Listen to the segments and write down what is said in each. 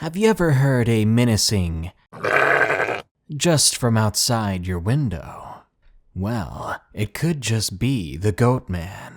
Have you ever heard a menacing just from outside your window? Well, it could just be the Goatman.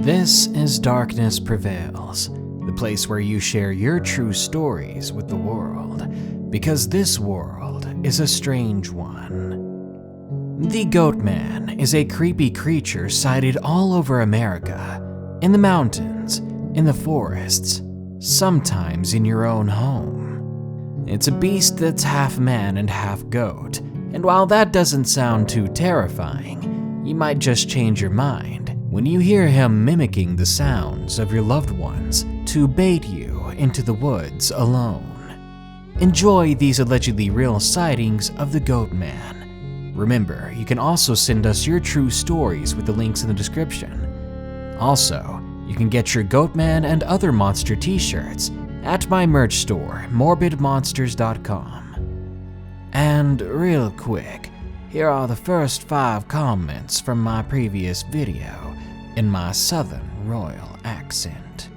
This is Darkness Prevails, the place where you share your true stories with the world, because this world is a strange one. The Goatman is a creepy creature sighted all over America, in the mountains, in the forests, sometimes in your own home. It's a beast that's half man and half goat, and while that doesn't sound too terrifying, you might just change your mind when you hear him mimicking the sounds of your loved ones to bait you into the woods alone. Enjoy these allegedly real sightings of the Goatman. Remember, you can also send us your true stories with the links in the description. Also, you can get your Goatman and other monster t-shirts at my merch store, morbidmonsters.com. And real quick, here are the first 5 comments from my previous video in my southern royal accent.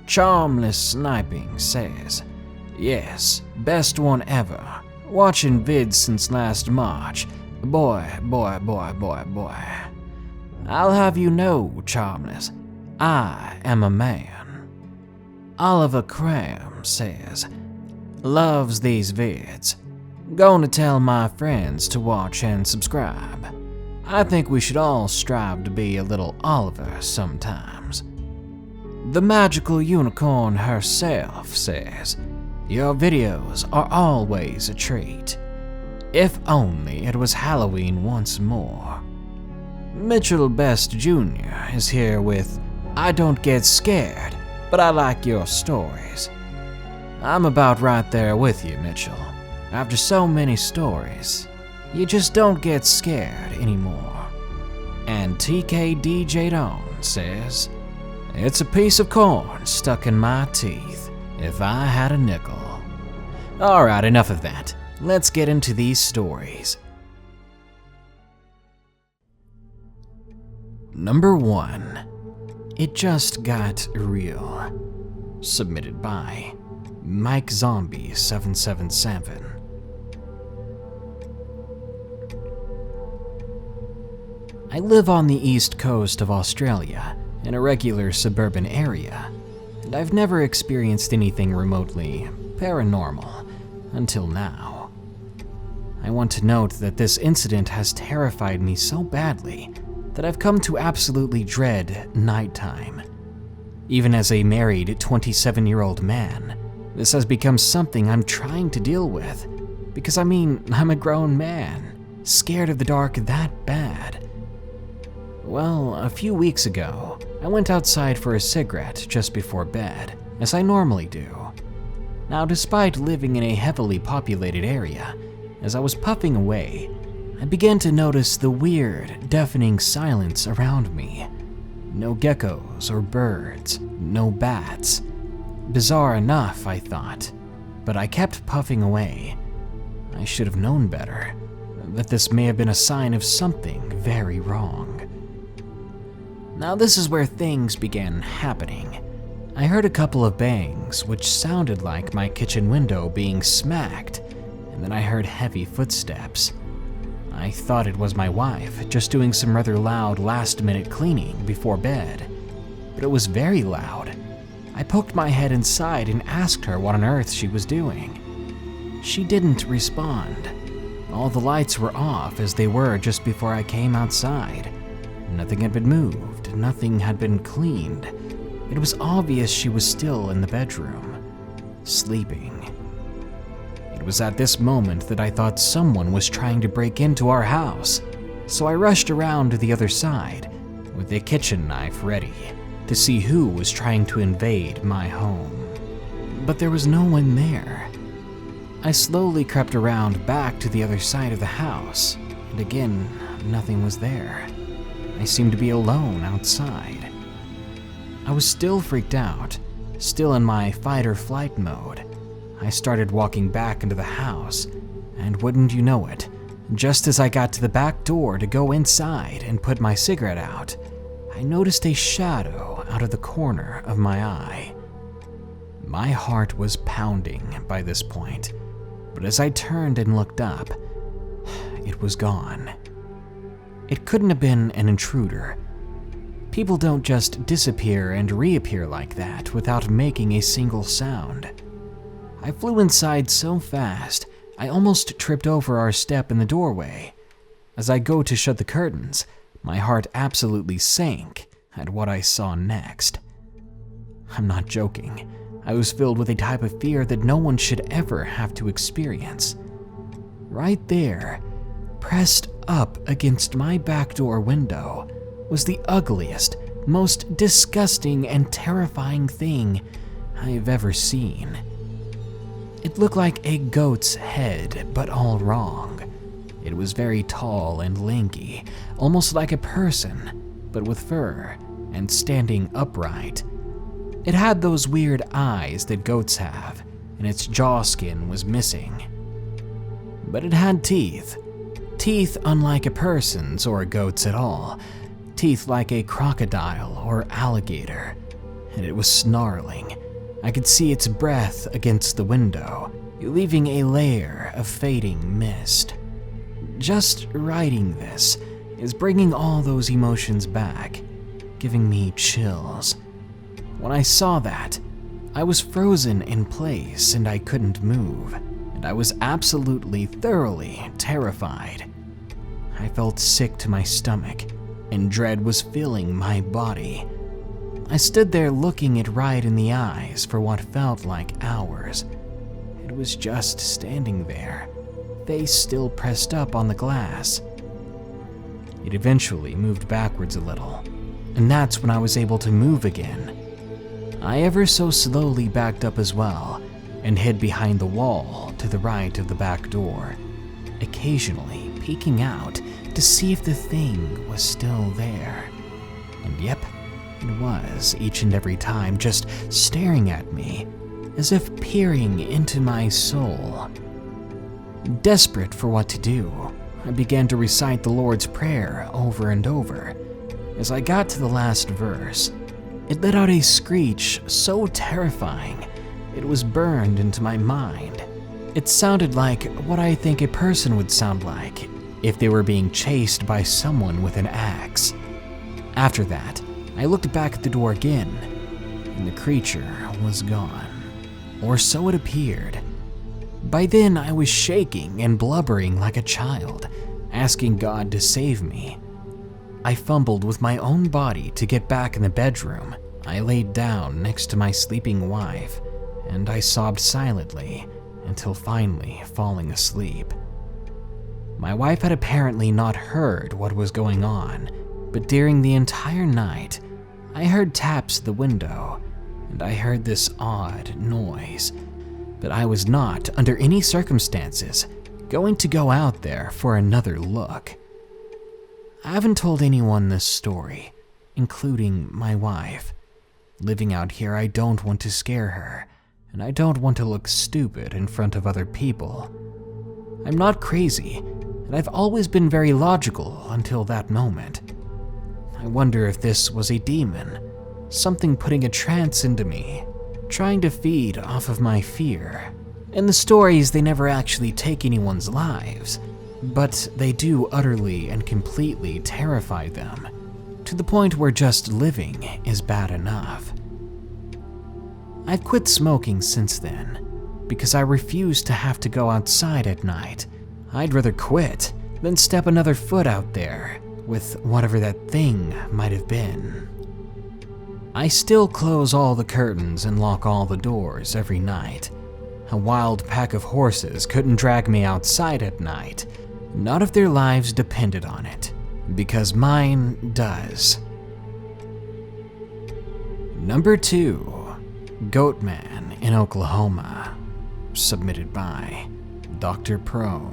Charmless Sniping says, "Yes, best one ever. Watching vids since last March. Boy. I'll have you know, Charmless, I am a man." Oliver Cram says, "Loves these vids. Gonna tell my friends to watch and subscribe. I think we should all strive to be a little Oliver sometimes." The Magical Unicorn herself says, "Your videos are always a treat. If only it was Halloween once more." Mitchell Best Jr. is here with, "I don't get scared, but I like your stories." I'm about right there with you, Mitchell. After so many stories, you just don't get scared anymore. And TKDJ Dawn says, "It's a piece of corn stuck in my teeth if I had a nickel." Alright, enough of that. Let's get into these stories. Number 1. It Just Got Real. Submitted by Mike Zombie 777. I live on the east coast of Australia, in a regular suburban area, and I've never experienced anything remotely paranormal until now. I want to note that this incident has terrified me so badly that I've come to absolutely dread nighttime. Even as a married 27-year-old man, this has become something I'm trying to deal with, because I'm a grown man, scared of the dark that bad. Well, a few weeks ago, I went outside for a cigarette just before bed, as I normally do. Now, despite living in a heavily populated area, as I was puffing away, I began to notice the weird, deafening silence around me. No geckos or birds, no bats. Bizarre enough, I thought, but I kept puffing away. I should have known better, that this may have been a sign of something very wrong. Now this is where things began happening. I heard a couple of bangs, which sounded like my kitchen window being smacked, and then I heard heavy footsteps. I thought it was my wife, just doing some rather loud last-minute cleaning before bed, but it was very loud. I poked my head inside and asked her what on earth she was doing. She didn't respond. All the lights were off as they were just before I came outside. Nothing had been moved, nothing had been cleaned. It was obvious she was still in the bedroom, sleeping. It was at this moment that I thought someone was trying to break into our house, so I rushed around to the other side with a kitchen knife ready to see who was trying to invade my home. But there was no one there. I slowly crept around back to the other side of the house, and again, nothing was there. I seemed to be alone outside. I was still freaked out, still in my fight-or-flight mode. I started walking back into the house, and wouldn't you know it, just as I got to the back door to go inside and put my cigarette out, I noticed a shadow out of the corner of my eye. My heart was pounding by this point, but as I turned and looked up, it was gone. It couldn't have been an intruder. People don't just disappear and reappear like that without making a single sound. I flew inside so fast, I almost tripped over our step in the doorway. As I go to shut the curtains, my heart absolutely sank at what I saw next. I'm not joking. I was filled with a type of fear that no one should ever have to experience. Right there, pressed up against my back door window, was the ugliest, most disgusting and terrifying thing I have ever seen. It looked like a goat's head, but all wrong. It was very tall and lanky, almost like a person, but with fur and standing upright. It had those weird eyes that goats have, and its jaw skin was missing. But it had teeth. Teeth unlike a person's or a goat's at all. Teeth like a crocodile or alligator, and it was snarling. I could see its breath against the window, leaving a layer of fading mist. Just writing this is bringing all those emotions back, giving me chills. When I saw that, I was frozen in place and I couldn't move, and I was absolutely, thoroughly terrified. I felt sick to my stomach, and dread was filling my body. I stood there looking it right in the eyes for what felt like hours. It was just standing there, face still pressed up on the glass. It eventually moved backwards a little, and that's when I was able to move again. I ever so slowly backed up as well, and hid behind the wall to the right of the back door, occasionally peeking out to see if the thing was still there. And yep, it was each and every time, just staring at me, as if peering into my soul. Desperate for what to do, I began to recite the Lord's Prayer over and over. As I got to the last verse, it let out a screech so terrifying, it was burned into my mind. It sounded like what I think a person would sound like if they were being chased by someone with an axe. After that, I looked back at the door again, and the creature was gone. Or so it appeared. By then, I was shaking and blubbering like a child, asking God to save me. I fumbled with my own body to get back in the bedroom. I laid down next to my sleeping wife, and I sobbed silently until finally falling asleep. My wife had apparently not heard what was going on, but during the entire night, I heard taps at the window, and I heard this odd noise, but I was not, under any circumstances, going to go out there for another look. I haven't told anyone this story, including my wife. Living out here, I don't want to scare her, and I don't want to look stupid in front of other people. I'm not crazy, and I've always been very logical until that moment. I wonder if this was a demon, something putting a trance into me, trying to feed off of my fear. In the stories, they never actually take anyone's lives, but they do utterly and completely terrify them, to the point where just living is bad enough. I've quit smoking since then, because I refuse to have to go outside at night. I'd rather quit than step another foot out there with whatever that thing might have been. I still close all the curtains and lock all the doors every night. A wild pack of horses couldn't drag me outside at night, not if their lives depended on it, because mine does. Number 2, Goatman in Oklahoma, submitted by Dr. Pro.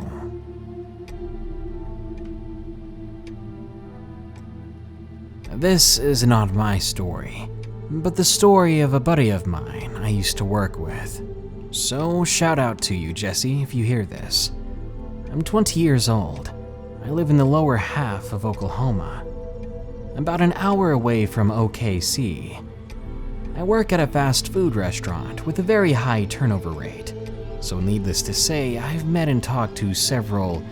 This is not my story, but the story of a buddy of mine I used to work with. So shout out to you, Jesse, if you hear this. I'm 20 years old. I live in the lower half of Oklahoma, about an hour away from OKC. I work at a fast food restaurant with a very high turnover rate, so needless to say, I've met and talked to several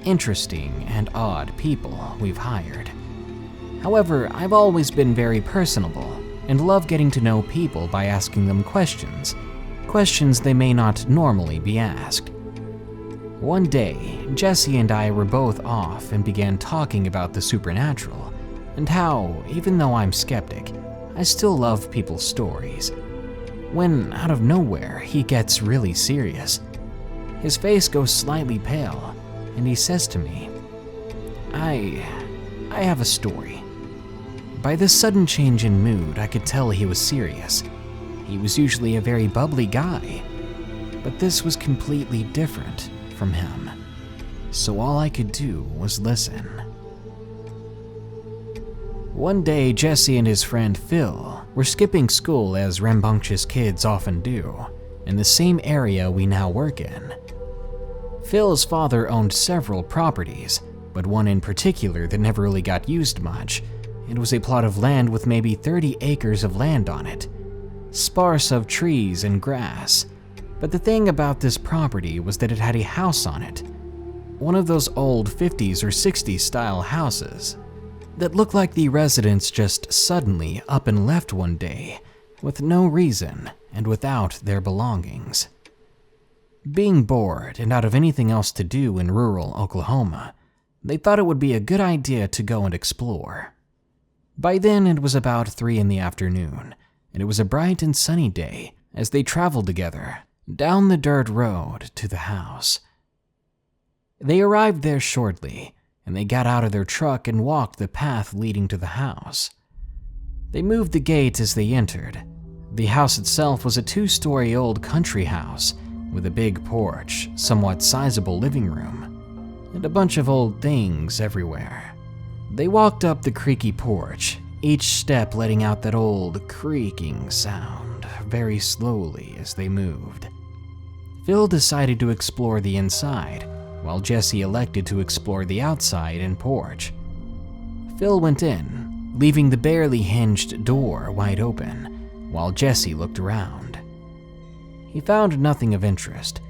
interesting and odd people we've hired. However, I've always been very personable and love getting to know people by asking them questions they may not normally be asked. One day, Jesse and I were both off and began talking about the supernatural and how, even though I'm skeptic, I still love people's stories. When, out of nowhere, he gets really serious. His face goes slightly pale, and he says to me, I have a story. By this sudden change in mood, I could tell he was serious. He was usually a very bubbly guy, but this was completely different from him. So all I could do was listen. One day, Jesse and his friend Phil were skipping school as rambunctious kids often do, in the same area we now work in. Phil's father owned several properties, but one in particular that never really got used much. It was a plot of land with maybe 30 acres of land on it, sparse of trees and grass. But the thing about this property was that it had a house on it, one of those old 50s or 60s style houses that looked like the residents just suddenly up and left one day with no reason and without their belongings. Being bored and out of anything else to do in rural Oklahoma, they thought it would be a good idea to go and explore. By then it was about 3 in the afternoon, and it was a bright and sunny day as they traveled together down the dirt road to the house. They arrived there shortly, and they got out of their truck and walked the path leading to the house. They moved the gate as they entered. The house itself was a 2-story old country house with a big porch, somewhat sizable living room, and a bunch of old things everywhere. They walked up the creaky porch, each step letting out that old creaking sound very slowly as they moved. Phil decided to explore the inside, while Jesse elected to explore the outside and porch. Phil went in, leaving the barely hinged door wide open, while Jesse looked around. He found nothing of interest,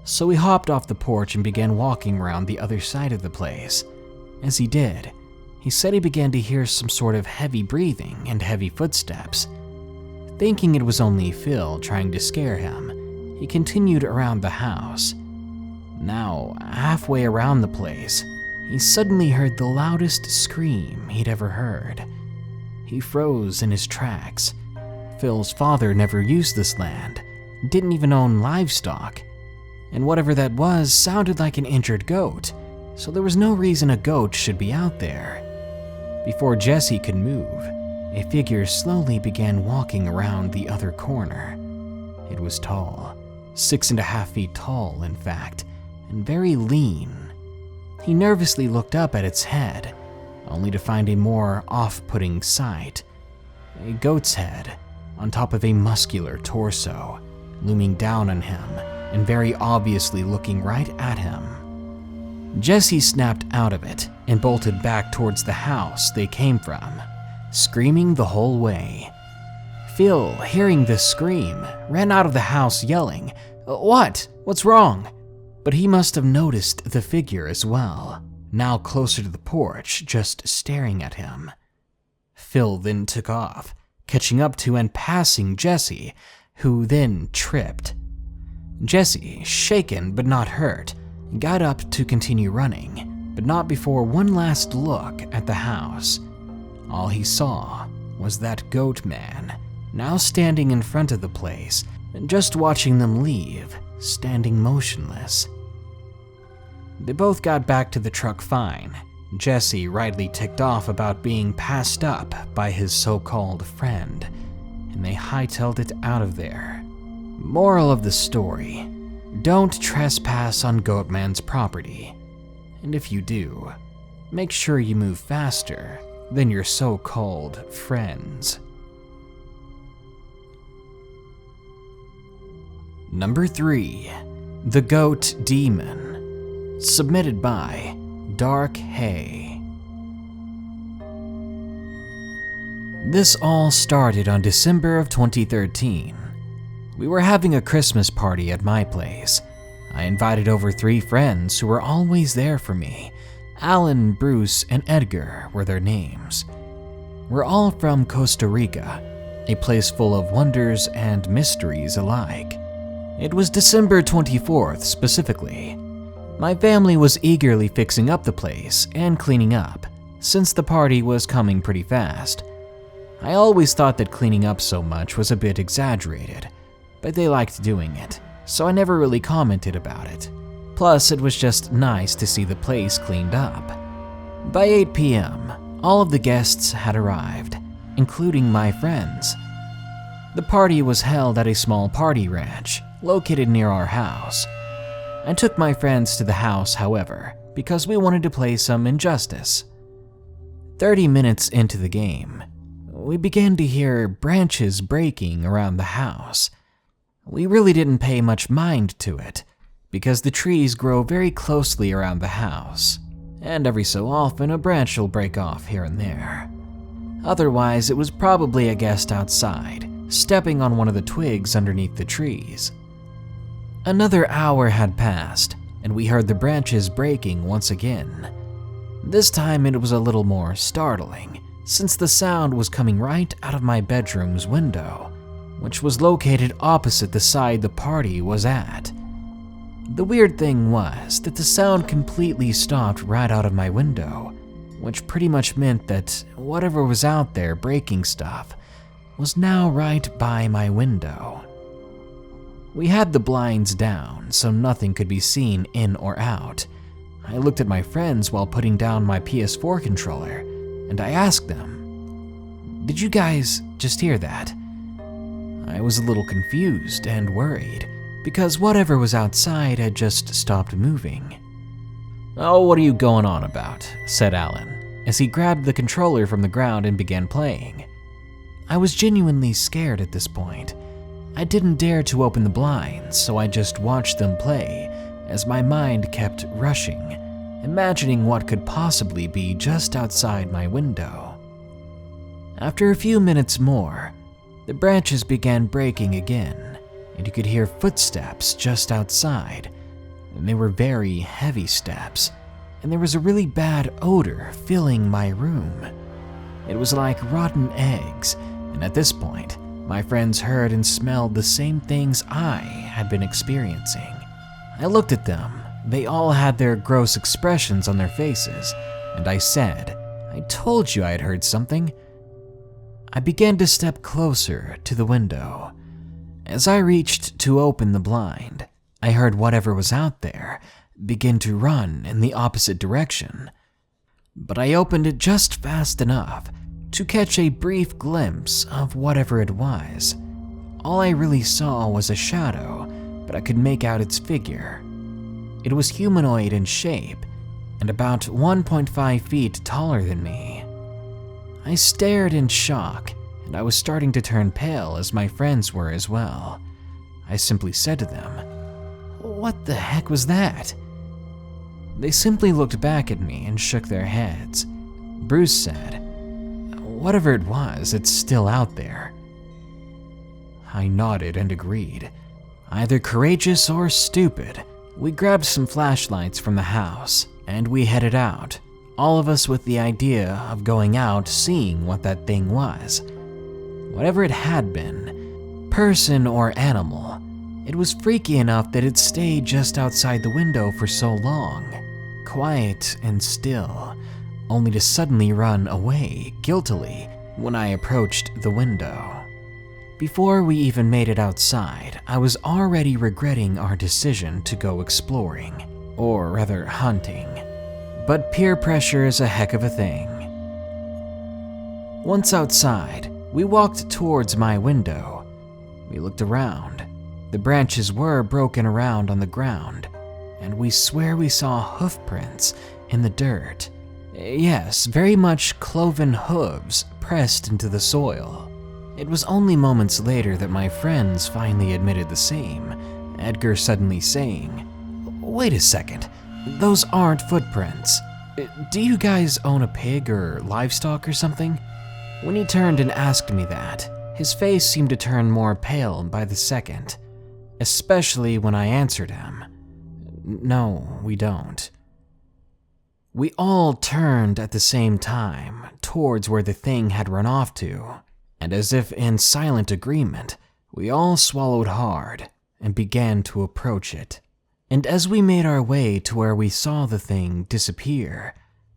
so he hopped off the porch and began walking around the other side of the place. As he did, he said he began to hear some sort of heavy breathing and heavy footsteps. Thinking it was only Phil trying to scare him, he continued around the house. Now, halfway around the place, he suddenly heard the loudest scream he'd ever heard. He froze in his tracks. Phil's father never used this land, didn't even own livestock, and whatever that was sounded like an injured goat, so there was no reason a goat should be out there. Before Jesse could move, a figure slowly began walking around the other corner. It was tall, 6.5 feet tall, in fact, and very lean. He nervously looked up at its head, only to find a more off-putting sight. A goat's head on top of a muscular torso, looming down on him and very obviously looking right at him. Jesse snapped out of it and bolted back towards the house they came from, screaming the whole way. Phil, hearing this scream, ran out of the house yelling, "What? What's wrong?" But he must have noticed the figure as well, now closer to the porch, just staring at him. Phil then took off, catching up to and passing Jesse, who then tripped. Jesse, shaken but not hurt, got up to continue running, but not before one last look at the house. All he saw was that Goatman, now standing in front of the place, and just watching them leave, standing motionless. They both got back to the truck fine, Jesse rightly ticked off about being passed up by his so-called friend, and they hightailed it out of there. Moral of the story: don't trespass on Goatman's property, and if you do, make sure you move faster than your so-called friends. Number 3. The Goat Demon. Submitted by Dark Hay. This all started on December of 2013. We were having a Christmas party at my place. I invited over 3 friends who were always there for me. Alan, Bruce, and Edgar were their names. We're all from Costa Rica, a place full of wonders and mysteries alike. It was December 24th specifically. My family was eagerly fixing up the place and cleaning up, since the party was coming pretty fast. I always thought that cleaning up so much was a bit exaggerated, but they liked doing it, so I never really commented about it. Plus, it was just nice to see the place cleaned up. By 8 p.m., all of the guests had arrived, including my friends. The party was held at a small party ranch located near our house. I took my friends to the house, however, because we wanted to play some Injustice. 30 minutes into the game, we began to hear branches breaking around the house. We really didn't pay much mind to it, because the trees grow very closely around the house, and every so often a branch will break off here and there. Otherwise, it was probably a guest outside, stepping on one of the twigs underneath the trees. Another hour had passed, and we heard the branches breaking once again. This time it was a little more startling, since the sound was coming right out of my bedroom's window, which was located opposite the side the party was at. The weird thing was that the sound completely stopped right out of my window, which pretty much meant that whatever was out there breaking stuff was now right by my window. We had the blinds down, so nothing could be seen in or out. I looked at my friends while putting down my PS4 controller, and I asked them, "Did you guys just hear that?" I was a little confused and worried, because whatever was outside had just stopped moving. "Oh, what are you going on about?" said Alan, as he grabbed the controller from the ground and began playing. I was genuinely scared at this point. I didn't dare to open the blinds, so I just watched them play as my mind kept rushing, imagining what could possibly be just outside my window. After a few minutes more, the branches began breaking again, and you could hear footsteps just outside, and they were very heavy steps, and there was a really bad odor filling my room. It was like rotten eggs, and at this point, my friends heard and smelled the same things I had been experiencing. I looked at them. They all had their gross expressions on their faces, and I said, "I told you I had heard something." I began to step closer to the window. As I reached to open the blind, I heard whatever was out there begin to run in the opposite direction. But I opened it just fast enough to catch a brief glimpse of whatever it was. All I really saw was a shadow, but I could make out its figure. It was humanoid in shape and about 1.5 feet taller than me. I stared in shock, and I was starting to turn pale as my friends were as well. I simply said to them, "What the heck was that?" They simply looked back at me and shook their heads. Bruce said, "Whatever it was, it's still out there." I nodded and agreed. Either courageous or stupid, we grabbed some flashlights from the house and we headed out, all of us with the idea of going out seeing what that thing was. Whatever it had been, person or animal, it was freaky enough that it stayed just outside the window for so long, quiet and still, only to suddenly run away guiltily when I approached the window. Before we even made it outside, I was already regretting our decision to go exploring, or rather hunting. But peer pressure is a heck of a thing. Once outside, we walked towards my window. We looked around. The branches were broken around on the ground, and we swear we saw hoof prints in the dirt. Yes, very much cloven hooves pressed into the soil. It was only moments later that my friends finally admitted the same, Edgar suddenly saying, "Wait a second, those aren't footprints. Do you guys own a pig or livestock or something?" When he turned and asked me that, his face seemed to turn more pale by the second, especially when I answered him. No, we don't. We all turned at the same time towards where the thing had run off to, and as if in silent agreement, we all swallowed hard and began to approach it. And as we made our way to where we saw the thing disappear,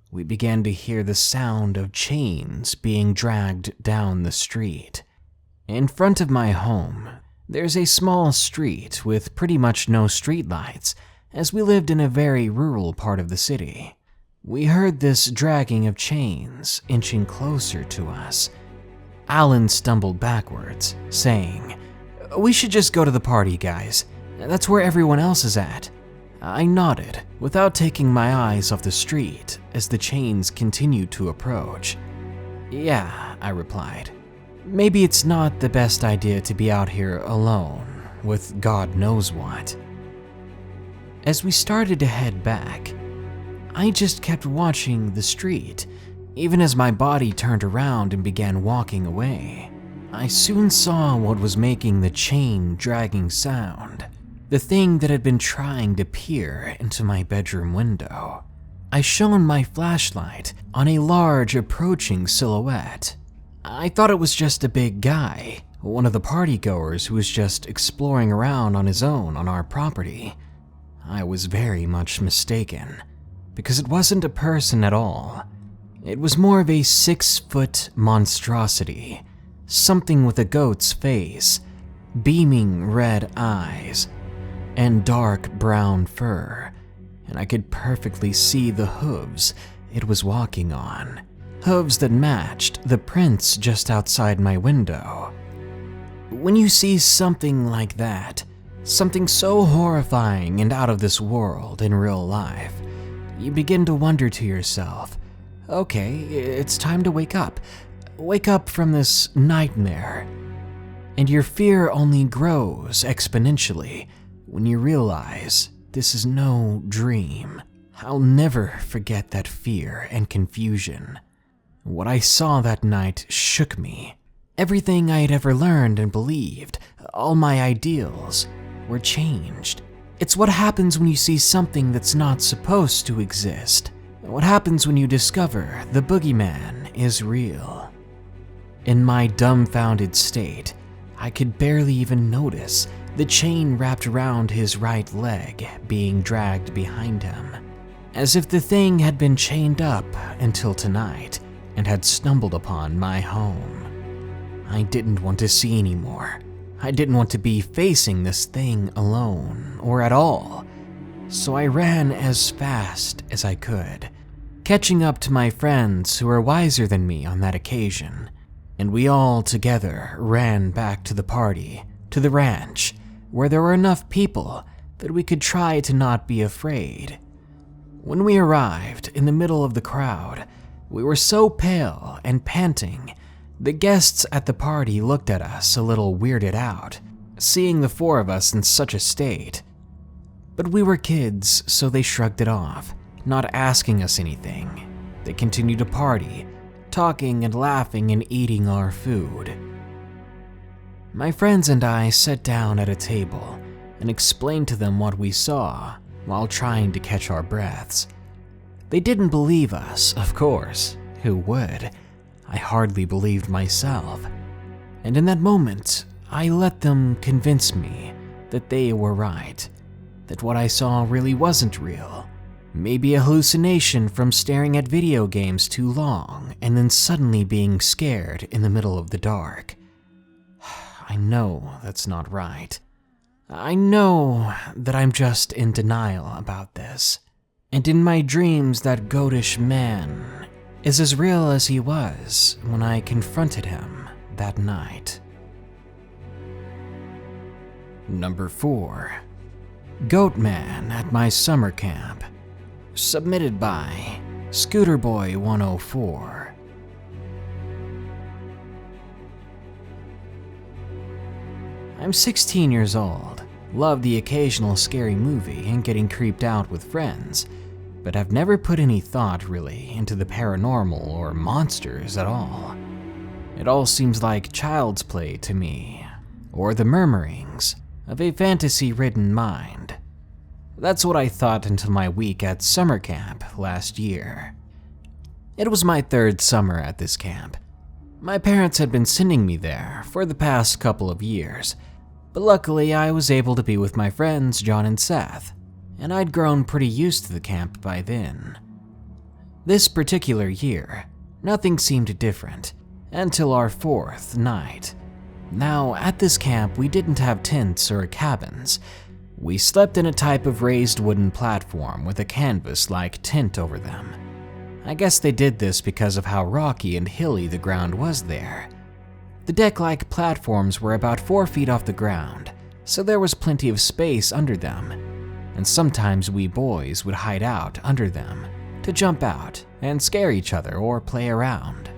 we began to hear the sound of chains being dragged down the street. In front of my home, there's a small street with pretty much no streetlights, as we lived in a very rural part of the city. We heard this dragging of chains inching closer to us. Alan stumbled backwards, saying, "We should just go to the party, guys. That's where everyone else is at." I nodded, without taking my eyes off the street as the chains continued to approach. "Yeah," I replied. "Maybe it's not the best idea to be out here alone, with God knows what." As we started to head back, I just kept watching the street, even as my body turned around and began walking away. I soon saw what was making the chain dragging sound, the thing that had been trying to peer into my bedroom window. I shone my flashlight on a large approaching silhouette. I thought it was just a big guy, one of the partygoers who was just exploring around on his own on our property. I was very much mistaken, because it wasn't a person at all. It was more of a 6-foot monstrosity, something with a goat's face, beaming red eyes, and dark brown fur, and I could perfectly see the hooves it was walking on, hooves that matched the prints just outside my window. When you see something like that, something so horrifying and out of this world in real life, you begin to wonder to yourself, okay, it's time to wake up. Wake up from this nightmare. And your fear only grows exponentially when you realize this is no dream. I'll never forget that fear and confusion. What I saw that night shook me. Everything I had ever learned and believed, all my ideals, were changed. It's what happens when you see something that's not supposed to exist. What happens when you discover the boogeyman is real. In my dumbfounded state, I could barely even notice the chain wrapped around his right leg being dragged behind him, as if the thing had been chained up until tonight and had stumbled upon my home. I didn't want to see anymore. I didn't want to be facing this thing alone, or at all, so I ran as fast as I could, catching up to my friends who were wiser than me on that occasion, and we all together ran back to the party, to the ranch, where there were enough people that we could try to not be afraid. When we arrived in the middle of the crowd, we were so pale and panting. The guests at the party looked at us a little weirded out, seeing the four of us in such a state. But we were kids, so they shrugged it off, not asking us anything. They continued to party, talking and laughing and eating our food. My friends and I sat down at a table and explained to them what we saw while trying to catch our breaths. They didn't believe us, of course. Who would? I hardly believed myself, and in that moment, I let them convince me that they were right, that what I saw really wasn't real, maybe a hallucination from staring at video games too long and then suddenly being scared in the middle of the dark. I know that's not right. I know that I'm just in denial about this, and in my dreams that goatish man is as real as he was when I confronted him that night. Number 4. Goatman at my summer camp. Submitted by Scooterboy104. I'm 16 years old, love the occasional scary movie and getting creeped out with friends, but have never put any thought really into the paranormal or monsters at all. It all seems like child's play to me, or the murmurings of a fantasy-ridden mind. That's what I thought until my week at summer camp last year. It was my 3rd summer at this camp. My parents had been sending me there for the past couple of years, but luckily I was able to be with my friends John and Seth, and I'd grown pretty used to the camp by then. This particular year, nothing seemed different until our 4th night. Now, at this camp, we didn't have tents or cabins. We slept in a type of raised wooden platform with a canvas-like tent over them. I guess they did this because of how rocky and hilly the ground was there. The deck-like platforms were about 4 feet off the ground, so there was plenty of space under them, and sometimes we boys would hide out under them to jump out and scare each other or play around.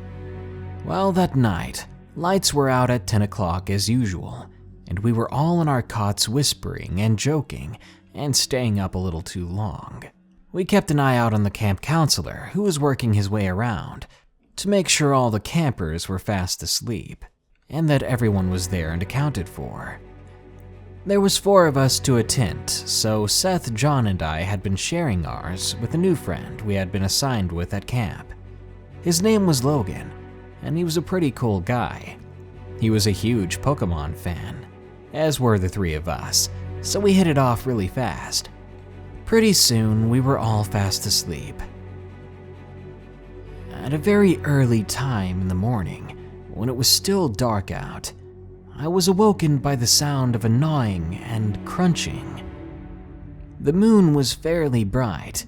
Well, that night, lights were out at 10 o'clock as usual, and we were all in our cots whispering and joking and staying up a little too long. We kept an eye out on the camp counselor, who was working his way around, to make sure all the campers were fast asleep, and that everyone was there and accounted for. There was 4 of us to a tent, so Seth, John, and I had been sharing ours with a new friend we had been assigned with at camp. His name was Logan, and he was a pretty cool guy. He was a huge Pokemon fan, as were the 3 of us, so we hit it off really fast. Pretty soon, we were all fast asleep. At a very early time in the morning, when it was still dark out, I was awoken by the sound of a gnawing and crunching. The moon was fairly bright,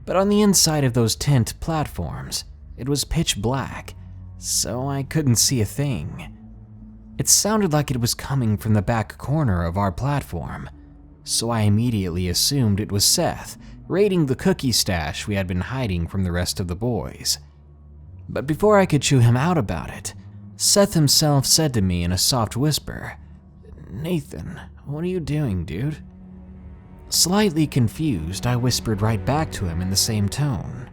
but on the inside of those tent platforms, it was pitch black, so I couldn't see a thing. It sounded like it was coming from the back corner of our platform, so I immediately assumed it was Seth raiding the cookie stash we had been hiding from the rest of the boys. But before I could chew him out about it, Seth himself said to me in a soft whisper, "Nathan, what are you doing, dude?" Slightly confused, I whispered right back to him in the same tone.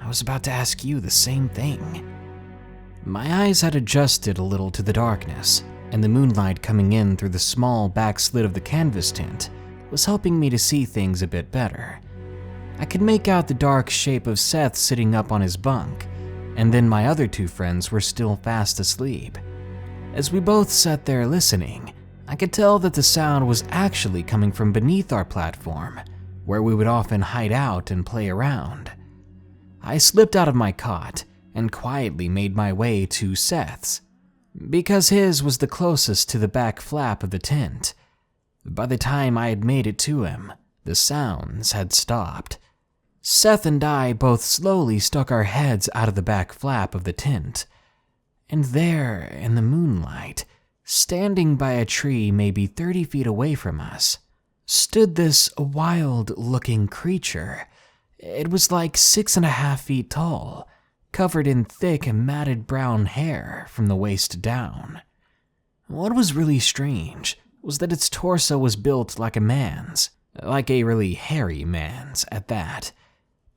"I was about to ask you the same thing." My eyes had adjusted a little to the darkness, and the moonlight coming in through the small back slit of the canvas tent was helping me to see things a bit better. I could make out the dark shape of Seth sitting up on his bunk, and then my other 2 friends were still fast asleep. As we both sat there listening, I could tell that the sound was actually coming from beneath our platform, where we would often hide out and play around. I slipped out of my cot and quietly made my way to Seth's, because his was the closest to the back flap of the tent. By the time I had made it to him, the sounds had stopped. Seth and I both slowly stuck our heads out of the back flap of the tent, and there in the moonlight, standing by a tree maybe 30 feet away from us, stood this wild-looking creature. It was like 6.5 feet tall, covered in thick, matted brown hair from the waist down. What was really strange was that its torso was built like a man's, like a really hairy man's at that,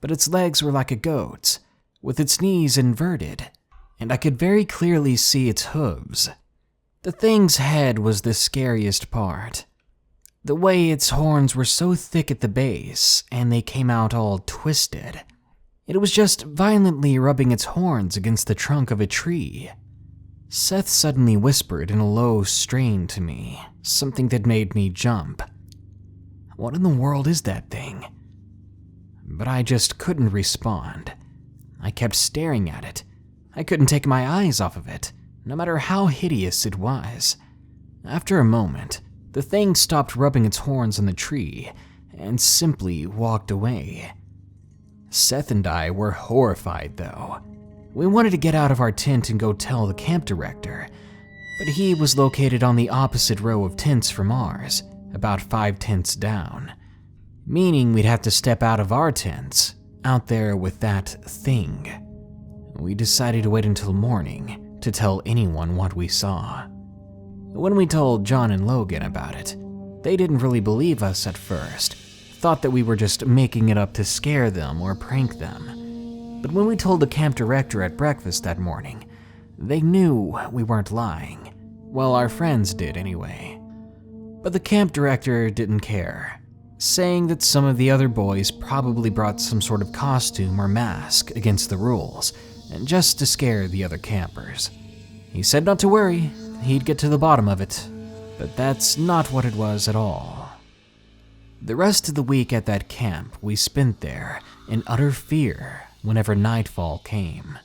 but its legs were like a goat's, with its knees inverted, and I could very clearly see its hooves. The thing's head was the scariest part. The way its horns were so thick at the base, and they came out all twisted. It was just violently rubbing its horns against the trunk of a tree. Seth suddenly whispered in a low strain to me, something that made me jump. "What in the world is that thing?" But I just couldn't respond. I kept staring at it. I couldn't take my eyes off of it, no matter how hideous it was. After a moment, the thing stopped rubbing its horns on the tree and simply walked away. Seth and I were horrified, though. We wanted to get out of our tent and go tell the camp director, but he was located on the opposite row of tents from ours, about 5 tents down, meaning we'd have to step out of our tents, out there with that thing. We decided to wait until morning to tell anyone what we saw. When we told John and Logan about it, they didn't really believe us at first, thought that we were just making it up to scare them or prank them. But when we told the camp director at breakfast that morning, They knew we weren't lying. Well, our friends did anyway. But the camp director didn't care, saying that some of the other boys probably brought some sort of costume or mask against the rules, and just to scare the other campers. He said not to worry, he'd get to the bottom of it, but that's not what it was at all. The rest of the week at that camp we spent there in utter fear whenever nightfall came.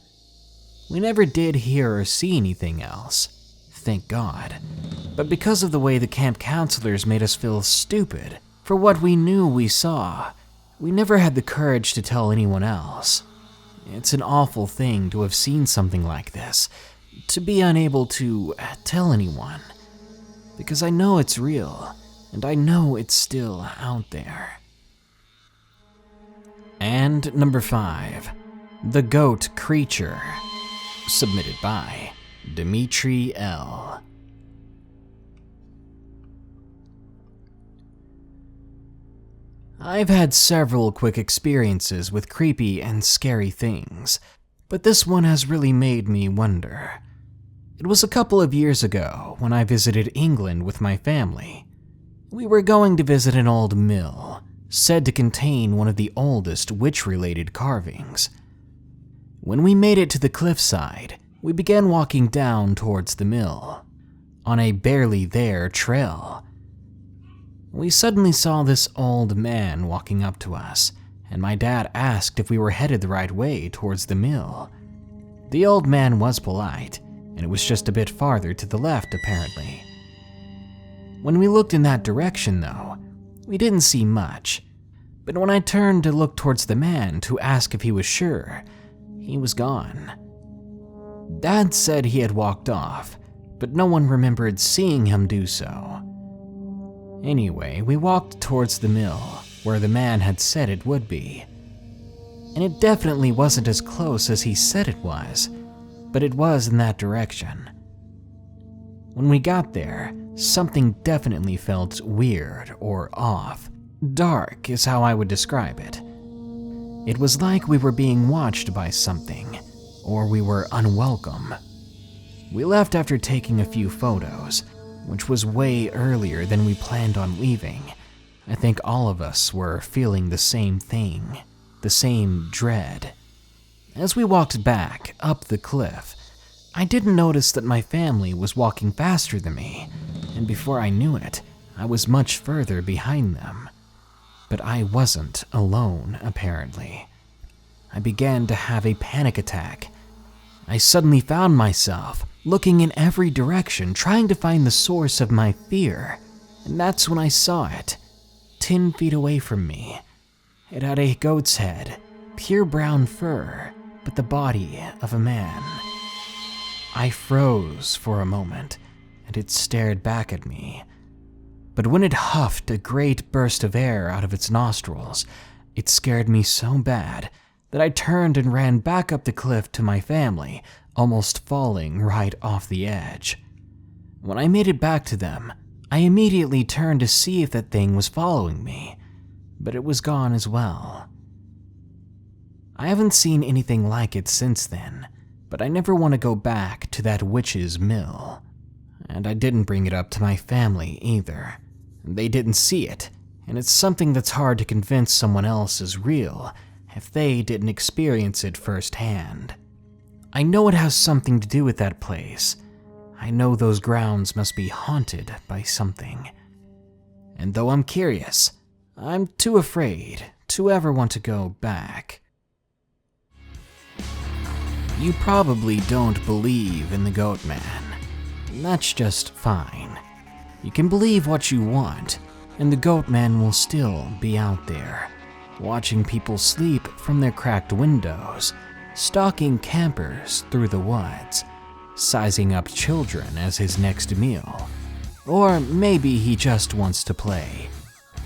We never did hear or see anything else, thank God, but because of the way the camp counselors made us feel stupid for what we knew we saw, we never had the courage to tell anyone else. It's an awful thing to have seen something like this, to be unable to tell anyone, because I know it's real, and I know it's still out there. And number 5, The Goat Creature, submitted by DEMITRIL. I've had several quick experiences with creepy and scary things, but this one has really made me wonder. It was a couple of years ago when I visited England with my family. We were going to visit an old mill, said to contain one of the oldest witch-related carvings. When we made it to the cliffside, we began walking down towards the mill, on a barely there trail. We suddenly saw this old man walking up to us, and my dad asked if we were headed the right way towards the mill. The old man was polite, and it was just a bit farther to the left apparently. When we looked in that direction though, we didn't see much, but when I turned to look towards the man to ask if he was sure, he was gone. Dad said he had walked off, but no one remembered seeing him do so. Anyway, we walked towards the mill, where the man had said it would be. And it definitely wasn't as close as he said it was, but it was in that direction. When we got there, something definitely felt weird or off. Dark is how I would describe it. It was like we were being watched by something, or we were unwelcome. We left after taking a few photos, which was way earlier than we planned on leaving. I think all of us were feeling the same thing, the same dread. As we walked back up the cliff, I didn't notice that my family was walking faster than me, and before I knew it, I was much further behind them. But I wasn't alone, apparently. I began to have a panic attack. I suddenly found myself looking in every direction, trying to find the source of my fear, and that's when I saw it, 10 feet away from me. It had a goat's head, pure brown fur, but the body of a man. I froze for a moment, and it stared back at me. But when it huffed a great burst of air out of its nostrils, it scared me so bad that I turned and ran back up the cliff to my family, almost falling right off the edge. When I made it back to them, I immediately turned to see if that thing was following me, but it was gone as well. I haven't seen anything like it since then, but I never want to go back to that witch's mill. And I didn't bring it up to my family either. They didn't see it, and it's something that's hard to convince someone else is real if they didn't experience it firsthand. I know it has something to do with that place. I know those grounds must be haunted by something. And though I'm curious, I'm too afraid to ever want to go back. You probably don't believe in the Goatman. That's just fine. You can believe what you want, and the Goatman will still be out there, watching people sleep from their cracked windows, stalking campers through the woods, sizing up children as his next meal. Or maybe he just wants to play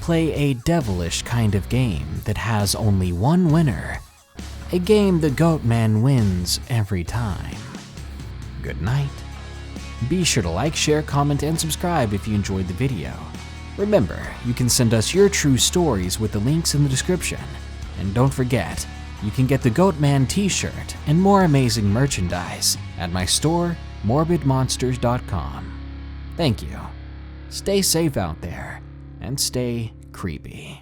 a devilish kind of game that has only one winner, a game the Goatman wins every time. Good night. Be sure to like, share, comment, and subscribe if you enjoyed the video. Remember, you can send us your true stories with the links in the description. And don't forget, You can get the Goatman t-shirt and more amazing merchandise at my store, morbidmonsters.com. Thank you. Stay safe out there and stay creepy.